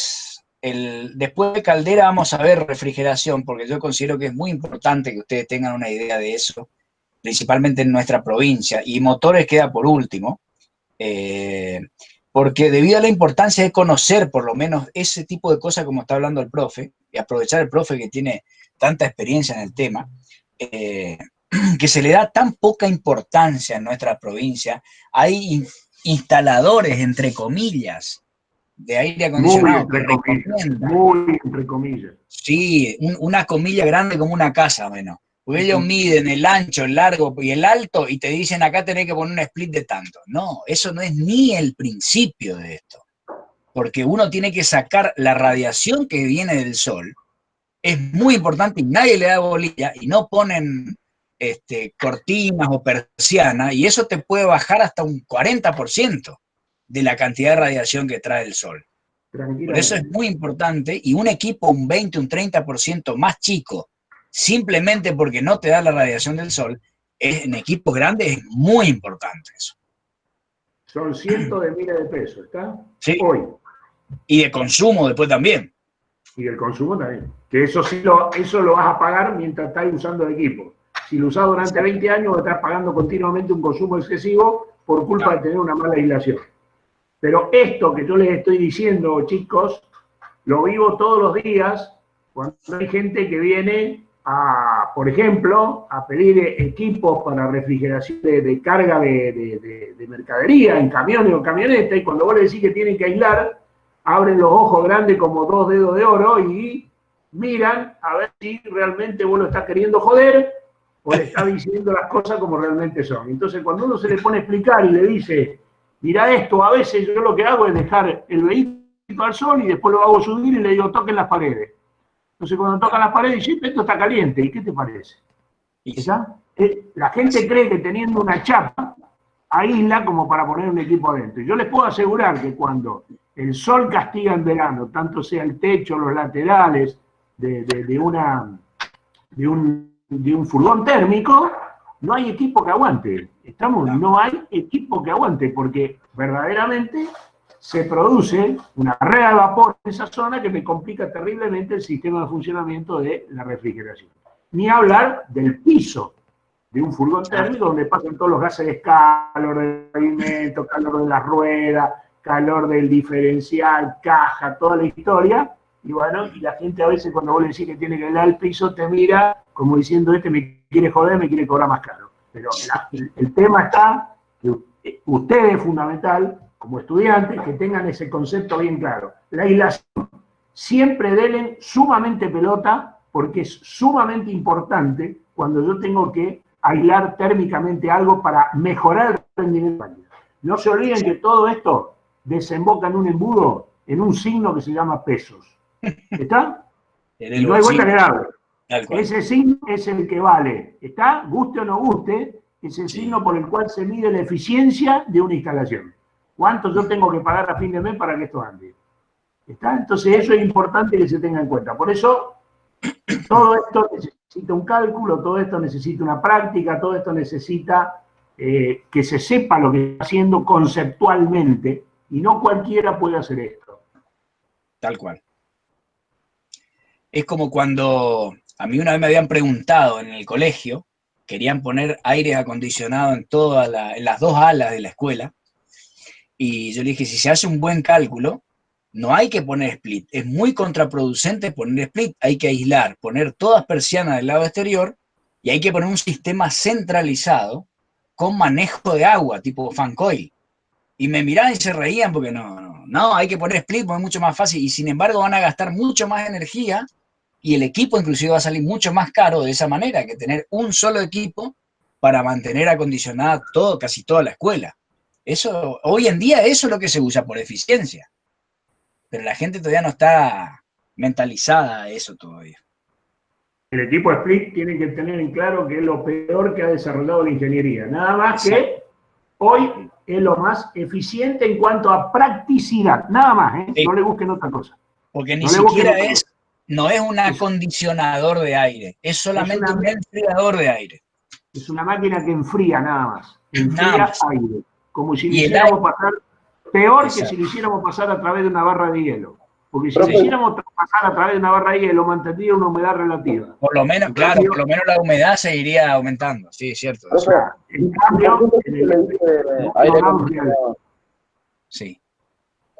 después de caldera vamos a ver refrigeración, porque yo considero que es muy importante que ustedes tengan una idea de eso, principalmente en nuestra provincia, y motores queda por último, porque debido a la importancia de conocer por lo menos ese tipo de cosas como está hablando el profe, y aprovechar el profe que tiene tanta experiencia en el tema, que se le da tan poca importancia en nuestra provincia. Hay instaladores, entre comillas, de aire acondicionado. Muy entre comillas. Sí, una comilla grande como una casa, menos. Porque ellos miden el ancho, el largo y el alto y te dicen acá tenés que poner un split de tanto. No, eso no es ni el principio de esto. Porque uno tiene que sacar la radiación que viene del sol. Es muy importante y nadie le da bolilla y no ponen cortinas o persianas y eso te puede bajar hasta un 40% de la cantidad de radiación que trae el sol. Por eso es muy importante, y un equipo un 20, un 30% más chico, simplemente porque no te da la radiación del sol, en equipos grandes es muy importante eso. Son cientos de miles de pesos, ¿está? Sí. Hoy. Y de consumo después también. Y del consumo también. Que eso sí eso lo vas a pagar mientras estás usando el equipo. Si lo usás durante 20 años, estás pagando continuamente un consumo excesivo por culpa de tener una mala aislación. Pero esto que yo les estoy diciendo, chicos, lo vivo todos los días cuando hay gente que viene por ejemplo, a pedir equipos para refrigeración de carga de mercadería en camiones o camionetas, y cuando vos le decís que tienen que aislar, abren los ojos grandes como 2 dedos de oro y miran a ver si realmente vos lo estás queriendo joder o le estás diciendo las cosas como realmente son. Entonces, cuando uno se le pone a explicar y le dice, mira esto, a veces yo lo que hago es dejar el vehículo al sol y después lo hago subir y le digo, toquen las paredes. Entonces, cuando tocan las paredes, dice, esto está caliente, ¿y qué te parece? ¿Está? La gente cree que teniendo una chapa aísla como para poner un equipo adentro. Y yo les puedo asegurar que cuando el sol castiga en verano, tanto sea el techo, los laterales de un furgón térmico, no hay equipo que aguante. No hay equipo que aguante, porque verdaderamente se produce una barrera de vapor en esa zona que me complica terriblemente el sistema de funcionamiento de la refrigeración. Ni hablar del piso de un furgón térmico donde pasan todos los gases de calor del pavimento, calor de la rueda, calor del diferencial, caja, toda la historia. Y bueno, y la gente a veces cuando vos le decís que tiene que ir al piso te mira como diciendo, me quiere joder, me quiere cobrar más caro. Pero el tema está que ustedes, es fundamental, como estudiantes, que tengan ese concepto bien claro. La aislación, siempre denle sumamente pelota, porque es sumamente importante cuando yo tengo que aislar térmicamente algo para mejorar el rendimiento. No se olviden que todo esto desemboca en un embudo, en un signo que se llama pesos. ¿Está? Y no hay vuelta que darle. Tal cual. Ese signo es el que vale. ¿Está? Guste o no guste, es el signo por el cual se mide la eficiencia de una instalación. ¿Cuánto yo tengo que pagar a fin de mes para que esto ande? ¿Está? Entonces eso es importante que se tenga en cuenta. Por eso todo esto necesita un cálculo, todo esto necesita una práctica, todo esto necesita que se sepa lo que está haciendo conceptualmente, y no cualquiera puede hacer esto. Tal cual. Es como cuando a mí una vez me habían preguntado en el colegio, querían poner aire acondicionado en las dos alas de la escuela, y yo le dije, si se hace un buen cálculo, no hay que poner split, es muy contraproducente poner split, hay que aislar, poner todas persianas del lado exterior, y hay que poner un sistema centralizado con manejo de agua, tipo fan coil. Y me miraban y se reían porque no, hay que poner split porque es mucho más fácil, y sin embargo van a gastar mucho más energía, y el equipo inclusive va a salir mucho más caro de esa manera que tener un solo equipo para mantener acondicionada casi toda la escuela. Eso, hoy en día eso es lo que se usa por eficiencia, pero la gente todavía no está mentalizada a eso todavía. El equipo split tiene que tener en claro que es lo peor que ha desarrollado la ingeniería. Nada más que hoy es lo más eficiente en cuanto a practicidad. Nada más, ¿eh? Sí. No le busquen otra cosa. Porque ni siquiera no es un acondicionador de aire, es solamente un enfriador de aire. Es una máquina que enfría nada más. Enfría aire. Como si lo hiciéramos pasar, peor que si lo hiciéramos pasar a través de una barra de hielo. Porque si lo hiciéramos pasar a través de una barra de hielo, mantendría una humedad relativa. Por lo menos, claro, por lo menos la humedad seguiría aumentando. Sí, es cierto. O sea, en cambio, aire acondicionado. Sí.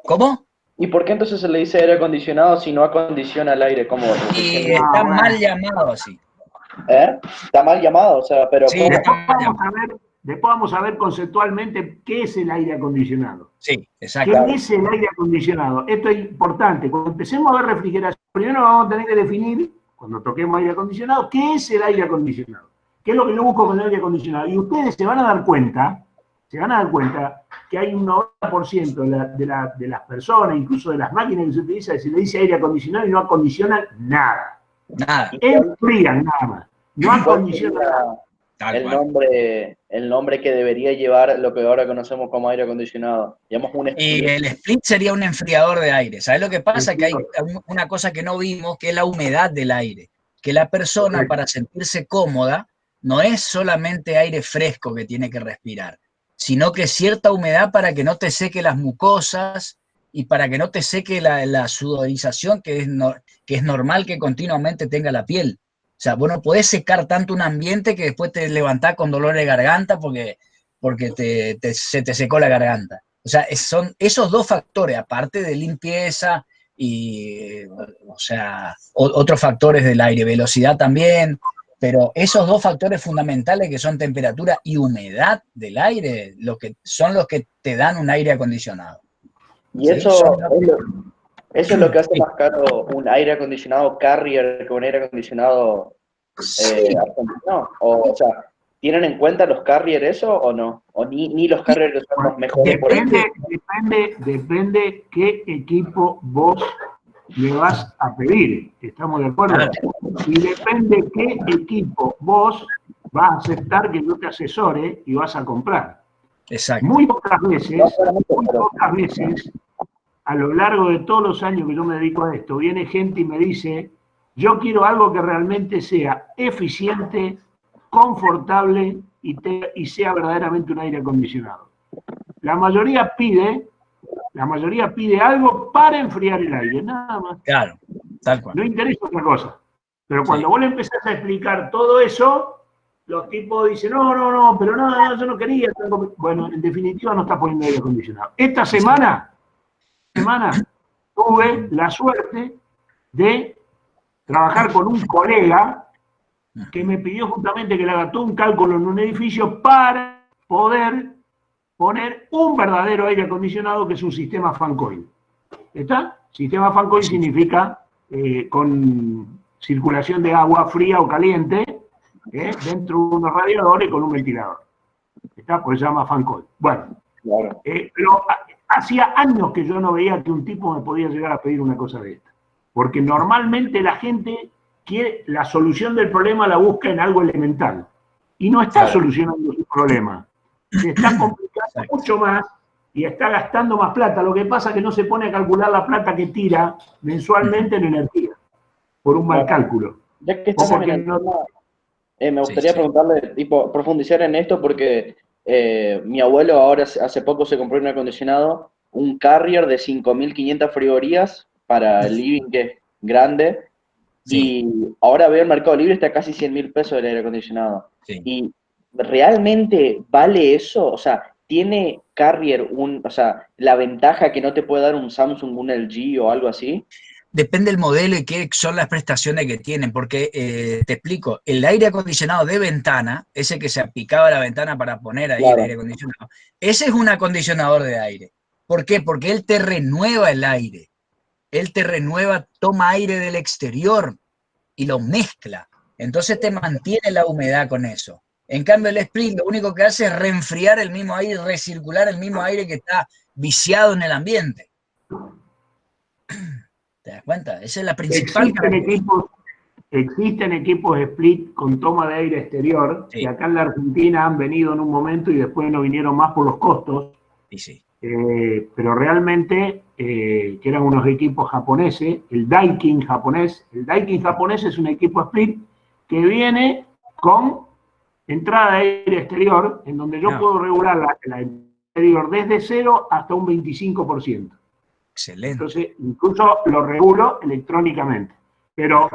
¿Cómo? ¿Y por qué entonces se le dice aire acondicionado si no acondiciona el aire? ¿Cómo? Y está mal llamado así. Está mal llamado, o sea, pero... Sí, después vamos a ver conceptualmente qué es el aire acondicionado. Sí, exacto. ¿Qué es el aire acondicionado? Esto es importante. Cuando empecemos a ver refrigeración, primero vamos a tener que definir, cuando toquemos aire acondicionado, qué es el aire acondicionado. ¿Qué es lo que yo busco con el aire acondicionado? Y ustedes se van a dar cuenta que hay un 90% de las personas, incluso de las máquinas que se utilizan, se le dice aire acondicionado y no acondicionan nada. Nada. Enfrían nada más. No acondicionan nada. El nombre que debería llevar lo que ahora conocemos como aire acondicionado. Y el split sería un enfriador de aire. ¿Sabes lo que pasa? Que hay una cosa que no vimos, que es la humedad del aire. Que la persona, para sentirse cómoda, no es solamente aire fresco que tiene que respirar, sino que cierta humedad para que no te seque las mucosas y para que no te seque la sudorización que es normal que continuamente tenga la piel. O sea, vos no podés secar tanto un ambiente que después te levantás con dolor de garganta porque se te secó la garganta. O sea, son esos dos factores, aparte de limpieza y, o sea, otros factores del aire, velocidad también, pero esos dos factores fundamentales que son temperatura y humedad del aire, son los que te dan un aire acondicionado. Y ¿sí? Eso es lo que hace más caro un aire acondicionado Carrier que un aire acondicionado acondicionado. O sea, ¿tienen en cuenta los Carrier eso o no? ¿O ni los Carrier son los mejores? Depende qué equipo vos le vas a pedir. ¿Estamos de acuerdo? Y depende qué equipo vos vas a aceptar que yo te asesore y vas a comprar. Exacto. Muy pocas veces, a lo largo de todos los años que yo me dedico a esto, viene gente y me dice, yo quiero algo que realmente sea eficiente, confortable y sea verdaderamente un aire acondicionado. La mayoría pide algo para enfriar el aire, nada más. Claro, tal cual. No interesa otra cosa. Pero cuando vos le empezás a explicar todo eso, los tipos dicen, no, pero no, yo no quería. Bueno, en definitiva no está poniendo aire acondicionado. Esta semana tuve la suerte de trabajar con un colega que me pidió justamente que le haga todo un cálculo en un edificio para poder poner un verdadero aire acondicionado que es un sistema fan coil. ¿Está? Sistema fan coil significa con circulación de agua fría o caliente dentro de unos radiadores con un ventilador. ¿Está? Pues se llama fan coil. Bueno, claro. Hacía años que yo no veía que un tipo me podía llegar a pedir una cosa de esta. Porque normalmente la gente la solución del problema la busca en algo elemental. Y no está solucionando su problema. Se está complicando mucho más y está gastando más plata. Lo que pasa es que no se pone a calcular la plata que tira mensualmente en energía, por un mal cálculo. Ya que estamos en el tema, me gustaría preguntarle, tipo, profundizar en esto porque mi abuelo ahora hace poco se compró un aire acondicionado, un Carrier de 5.500 frigorías para el living, que es grande, y ahora veo el Mercado Libre, está casi 100.000 pesos el aire acondicionado. Y ¿realmente vale eso? O sea, ¿tiene Carrier o sea, la ventaja que no te puede dar un Samsung, un LG o algo así? Depende del modelo y qué son las prestaciones que tienen, porque te explico, el aire acondicionado de ventana, ese que se aplicaba a la ventana para poner ahí el aire acondicionado, ese es un acondicionador de aire. ¿Por qué? Porque él te renueva el aire, él te renueva, toma aire del exterior y lo mezcla, entonces te mantiene la humedad con eso. En cambio el split lo único que hace es reenfriar el mismo aire, recircular el mismo aire que está viciado en el ambiente. ¿Te das cuenta? Esa es la principal característica. Existen equipos split con toma de aire exterior, que acá en la Argentina han venido en un momento y después no vinieron más por los costos. Pero realmente, que eran unos equipos japoneses, el Daikin japonés. El Daikin japonés es un equipo split que viene con entrada de aire exterior, en donde yo puedo regular la exterior desde 0 hasta un 25%. Excelente. Entonces, incluso lo regulo electrónicamente. Pero,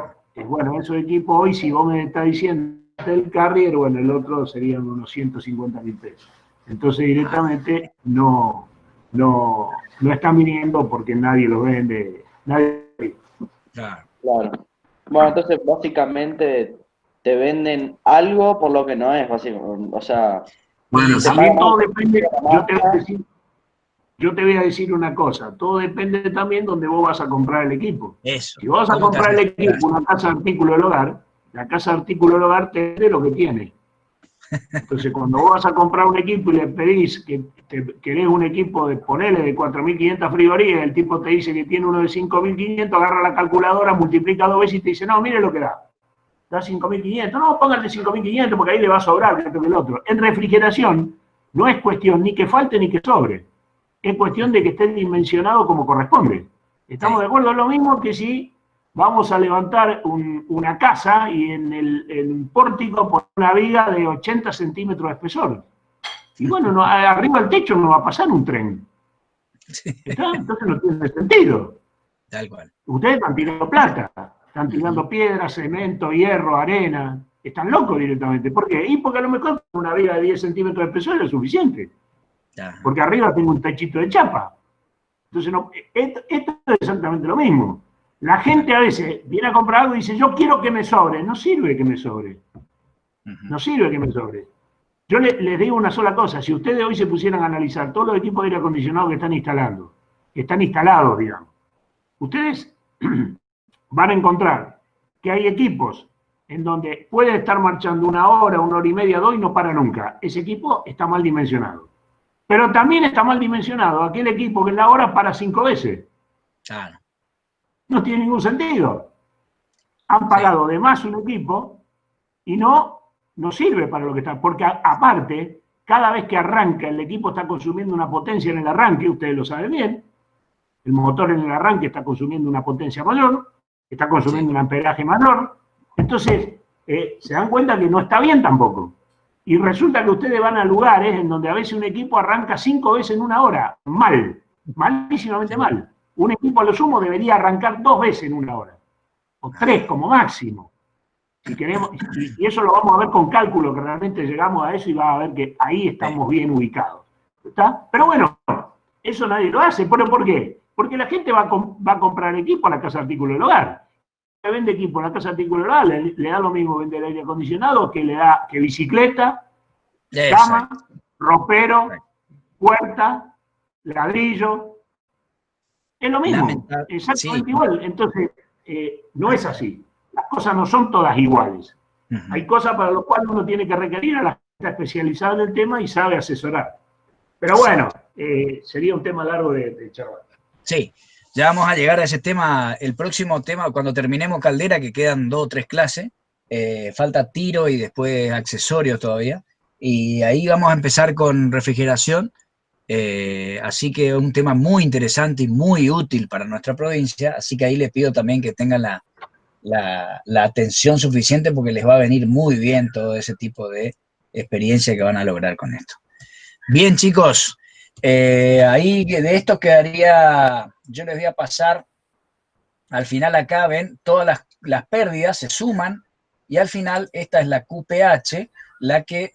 bueno, esos equipos hoy, si vos me estás diciendo el Carrier, bueno, el otro serían unos 150.000 pesos. Entonces, directamente no están viniendo porque nadie los vende. Claro. Bueno, entonces, básicamente, te venden algo por lo que no es, básicamente. O sea, bueno, también todo depende. Yo te voy a decir una cosa, todo depende también de dónde vos vas a comprar el equipo. Eso. Si vos vas a comprar el equipo, una casa de artículo del hogar, la casa de artículo del hogar te vende lo que tiene. Entonces, cuando vos vas a comprar un equipo y le pedís que querés un equipo de 4.500 frigorías, el tipo te dice que tiene uno de 5.500, agarra la calculadora, multiplica 2 veces y te dice, no, mire lo que da. Da 5.500. No, póngale 5.500 porque ahí le va a sobrar esto que el otro. En refrigeración no es cuestión ni que falte ni que sobre. Es cuestión de que esté dimensionado como corresponde. ¿Estamos de acuerdo? Es lo mismo que si vamos a levantar una casa y en el pórtico por una viga de 80 centímetros de espesor. Y bueno, arriba del techo no va a pasar un tren. ¿Está? Entonces no tiene sentido. Tal cual. Ustedes están tirando plata, están tirando piedra, cemento, hierro, arena. Están locos directamente. ¿Por qué? Y porque a lo mejor una viga de 10 centímetros de espesor es suficiente. Porque arriba tengo un techito de chapa. Entonces, esto es exactamente lo mismo. La gente a veces viene a comprar algo y dice, yo quiero que me sobre. No sirve que me sobre. No sirve que me sobre. Yo les digo una sola cosa. Si ustedes hoy se pusieran a analizar todos los equipos de aire acondicionado que están instalados, digamos, ustedes van a encontrar que hay equipos en donde puede estar marchando 1 hora, 1 hora y media, 2 y no para nunca. Ese equipo está mal dimensionado. Pero también está mal dimensionado aquel equipo que en la hora para 5 veces. Claro. No tiene ningún sentido. Han pagado de más un equipo y no sirve para lo que está. Porque aparte, cada vez que arranca, el equipo está consumiendo una potencia en el arranque, ustedes lo saben bien. El motor en el arranque está consumiendo una potencia mayor, está consumiendo un amperaje menor. Entonces, se dan cuenta que no está bien tampoco. Y resulta que ustedes van a lugares en donde a veces un equipo arranca 5 veces en 1 hora. Mal. Malísimamente mal. Un equipo a lo sumo debería arrancar 2 veces en 1 hora. O 3 como máximo. Si queremos, y eso lo vamos a ver con cálculo, que realmente llegamos a eso y va a ver que ahí estamos bien ubicados. ¿Está? Pero bueno, eso nadie lo hace. ¿Pero por qué? Porque la gente va a comprar equipo a la casa de artículo del hogar. Que vende equipo en la casa de artículo del hogar, le da lo mismo vender aire acondicionado que bicicleta, cama, ropero, puerta, ladrillo. Es lo mismo, exactamente igual. Entonces, no es así. Las cosas no son todas iguales. Hay cosas para las cuales uno tiene que requerir a la gente especializada en el tema y sabe asesorar. Pero bueno, sería un tema largo de charlar. Sí. Ya vamos a llegar a ese tema, el próximo tema, cuando terminemos caldera, que quedan 2 o 3 clases, falta tiro y después accesorios todavía, y ahí vamos a empezar con refrigeración, así que un tema muy interesante y muy útil para nuestra provincia, así que ahí les pido también que tengan la atención suficiente porque les va a venir muy bien todo ese tipo de experiencia que van a lograr con esto. Bien, chicos, ahí de esto quedaría, yo les voy a pasar, al final acá ven, todas las pérdidas se suman y al final esta es la QPH, la que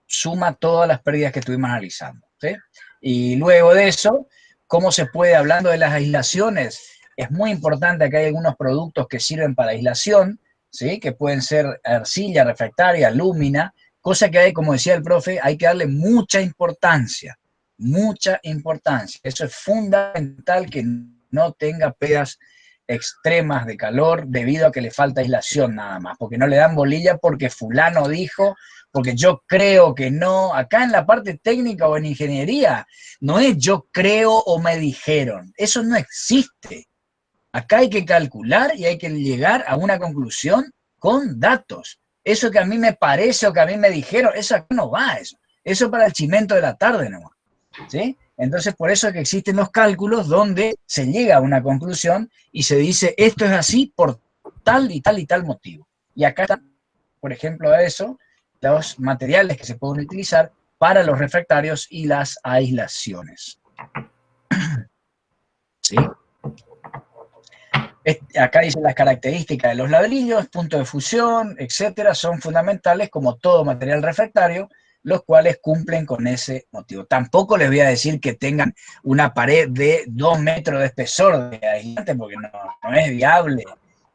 suma todas las pérdidas que estuvimos analizando, ¿sí? Y luego de eso, ¿cómo se puede, hablando de las aislaciones? Es muy importante, acá hay algunos productos que sirven para aislación, ¿sí? Que pueden ser arcilla, refractaria, lúmina, cosa que hay, como decía el profe, hay que darle mucha importancia. Eso es fundamental, que no tenga pérdidas extremas de calor debido a que le falta aislación nada más, porque no le dan bolilla porque fulano dijo, porque yo creo que no. Acá en la parte técnica o en ingeniería no es yo creo o me dijeron, eso no existe. Acá hay que calcular y hay que llegar a una conclusión con datos. Eso que a mí me parece o que a mí me dijeron, eso acá no va, eso para el chimento de la tarde nomás, ¿sí? Entonces, por eso es que existen los cálculos donde se llega a una conclusión y se dice, esto es así por tal y tal y tal motivo. Y acá están, por ejemplo, eso, los materiales que se pueden utilizar para los refractarios y las aislaciones. ¿Sí? Acá dice las características de los ladrillos, punto de fusión, etcétera, son fundamentales como todo material refractario, los cuales cumplen con ese motivo. Tampoco les voy a decir que tengan una pared de 2 metros de espesor de aislante, porque no es viable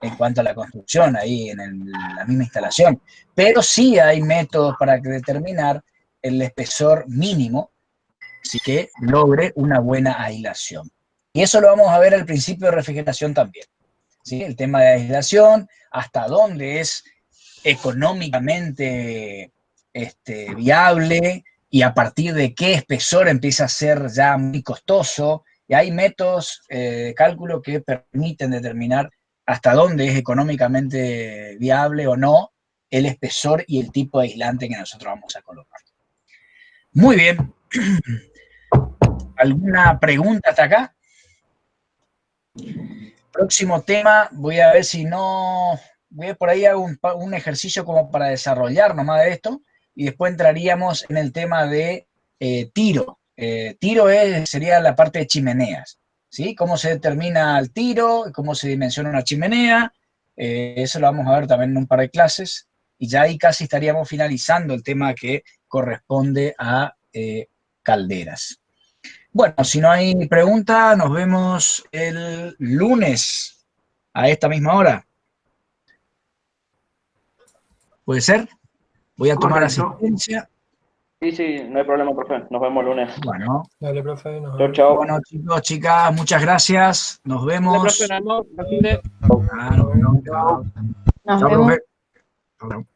en cuanto a la construcción ahí en la misma instalación. Pero sí hay métodos para determinar el espesor mínimo, así que logre una buena aislación. Y eso lo vamos a ver al principio de refrigeración también, ¿sí? El tema de aislación, hasta dónde es económicamente viable y a partir de qué espesor empieza a ser ya muy costoso. Y hay métodos de cálculo que permiten determinar hasta dónde es económicamente viable o no el espesor y el tipo de aislante que nosotros vamos a colocar. Muy bien. ¿Alguna pregunta hasta acá? Próximo tema, voy a ver si no... Voy a por ahí hago un ejercicio como para desarrollar nomás de esto y después entraríamos en el tema de tiro. Tiro sería la parte de chimeneas, ¿sí? Cómo se determina el tiro, cómo se dimensiona una chimenea, eso lo vamos a ver también en un par de clases y ya ahí casi estaríamos finalizando el tema que corresponde a calderas. Bueno, si no hay pregunta, nos vemos el lunes a esta misma hora. ¿Puede ser? Voy a tomar asistencia. Sí, no hay problema, profe. Nos vemos el lunes. Bueno. Dale, profe. Chau, chau. Bueno, chicos, chicas, muchas gracias. Nos vemos. Dale, profe, Nos vemos. Nos vemos. Chao.